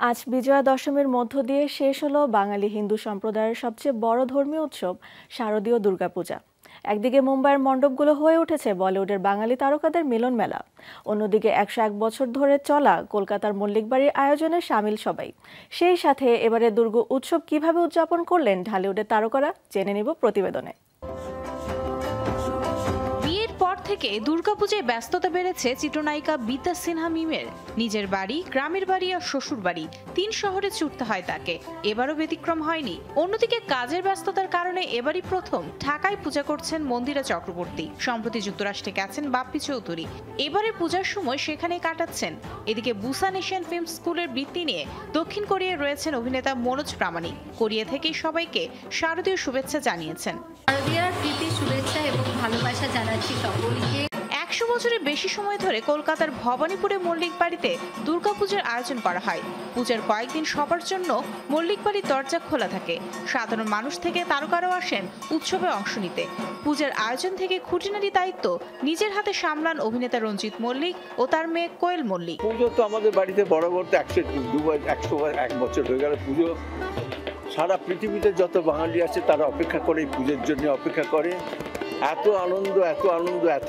আজ বিজয়া দশমীর মধ্য দিয়ে শেষ হলো বাঙালি হিন্দু সম্প্রদায়ের সবচেয়ে বড় ধর্মীয় উৎসব শারদীয় দুর্গাপূজা। একদিকে মুম্বাইয়ের মণ্ডপগুলো হয়ে উঠেছে বলিউডের বাঙালি তারকাদের মিলন মেলা, অন্যদিকে 101 বছর ধরে চলা কলকাতার মল্লিক বাড়ির আয়োজনে সামিল সবাই। সেই সাথে এবারে দুর্গা উৎসব কিভাবে উদযাপন করলেন ঢালিউডের তারকারা, জেনে নিব প্রতিবেদনে। পর থেকে দুর্গাপূজায় ব্যস্ততা বেড়েছে চিত্রনায়িকা বিদ্যা সিনহা মিমের। নিজের বাড়ি, গ্রামের বাড়ি আর শ্বশুর বাড়ি 3 শহরে ছুটতে হয় তাকে। এবারও ব্যতিক্রম হয়নি। অন্যদিকে কাজের ব্যস্ততার কারণে এবারই প্রথম ঢাকায় পূজা করছেন মন্দিরা চক্রবর্তী। সম্প্রতি যুক্তরাষ্ট্রে গেছেন বাপ্পি চৌধুরী। এবারে পূজার সময় সেখানেই কাটাচ্ছেন। এদিকে বুসান এশিয়ান ফিল্ম স্কুলের বৃত্তি নিয়ে দক্ষিণ কোরিয়ায় রয়েছেন অভিনেতা মনোজ প্রামাণিক। কোরিয়া থেকেই সবাইকে শারদীয় শুভেচ্ছা জানিয়েছেন। শারদীয়ার প্রীতি শুভেচ্ছা এবং ভালোবাসা জানাচ্ছি সকলকে। 100 বছরের বেশি সময় ধরে কলকাতার ভবানীপুরে মল্লিক বাড়িতে দুর্গাপূজার আয়োজন করা হয়। পূজার কয়েকদিন সবার জন্য মল্লিক বাড়ির দরজা খোলা থাকে। সাধারণ মানুষ থেকে তারকারাও আসেন উৎসবে অংশ নিতে। পূজার আয়োজন থেকে খুঁটিনাটি দায়িত্ব নিজের হাতে সামলান অভিনেতা রঞ্জিত মল্লিক ও তার মেয়ে কোয়েল মল্লিক। পুজো তো আমাদের বাড়িতে বরাবর 101 বছর হয়ে গেল পুজো। সারা পৃথিবীতে যত বাঙালি আছে তারা অপেক্ষা করে, পুজোর জন্য অপেক্ষা করে। এত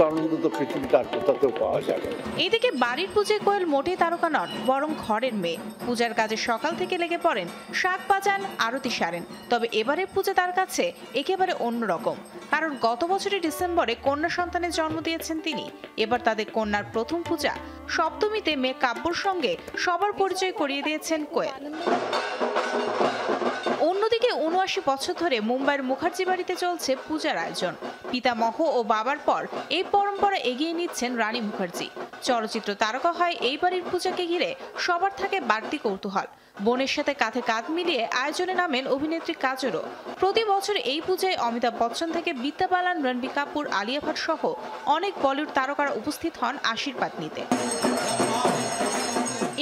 আনন্দ তো পৃথিবীতে আর কোথাও পাওয়া যাবে না। এদিকে বাড়ির পূজায় কোয়েল মোটেই তারকা নন, বরং ঘরের মেয়ে। পূজার কাজে সকাল থেকে লেগে পড়েন, শাক বাজান, আরতি সারেন। তবে এবারের পূজা তার কাছে একেবারে অন্যরকম, কারণ গত বছরের ডিসেম্বরে কন্যা সন্তানের জন্ম দিয়েছেন তিনি। এবার তাদের কন্যার প্রথম পূজা সপ্তমীতে মেয়ে কাব্যর সঙ্গে সবার পরিচয় করিয়ে দিয়েছেন কোয়েল। অন্যদিকে 79 বছর ধরে মুম্বাইয়ের মুখার্জি বাড়িতে চলছে পূজার আয়োজন। পিতামহ ও বাবার পর এই পরম্পরা এগিয়ে নিচ্ছেন রানী মুখার্জি। চলচ্চিত্র তারকা হয় এই বাড়ির পূজাকে ঘিরে সবার থাকে বাড়তি কৌতূহল। বোনের সাথে কাঁধে কাঁধ মিলিয়ে আয়োজনে নামেন অভিনেত্রী কাজলও। প্রতি বছর এই পূজায় অমিতাভ বচ্চন থেকে বিদ্যা বালান, রণবীর কাপুর, আলিয়া ভাট সহ অনেক বলিউড তারকারা উপস্থিত হন আশীর্বাদ নিতে।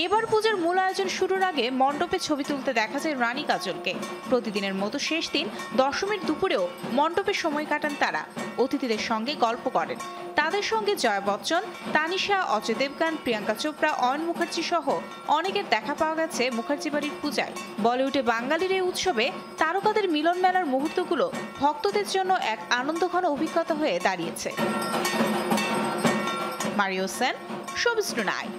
এবার পূজার মূল আয়োজন শুরুর আগে মণ্ডপে ছবি তুলতে দেখা যায় রানী কাজলকে। প্রতিদিনের মতো শেষ দিন দশমীর দুপুরেও মণ্ডপে সময় কাটান তারা। অতিথিদের সঙ্গে গল্প করেন। তাদের সঙ্গে জয়া বচ্চন, তানিশা, অজয় দেবগান, প্রিয়াঙ্কা চোপড়া, অয়ন মুখার্জি সহ অনেকের দেখা পাওয়া গেছে মুখার্জি বাড়ির পূজায়। বলিউডে বাঙালির এই উৎসবে তারকাদের মিলন মেলার মুহূর্তগুলো ভক্তদের জন্য এক আনন্দঘন অভিজ্ঞতা হয়ে দাঁড়িয়েছে। Mario Sen, showbiz tonight.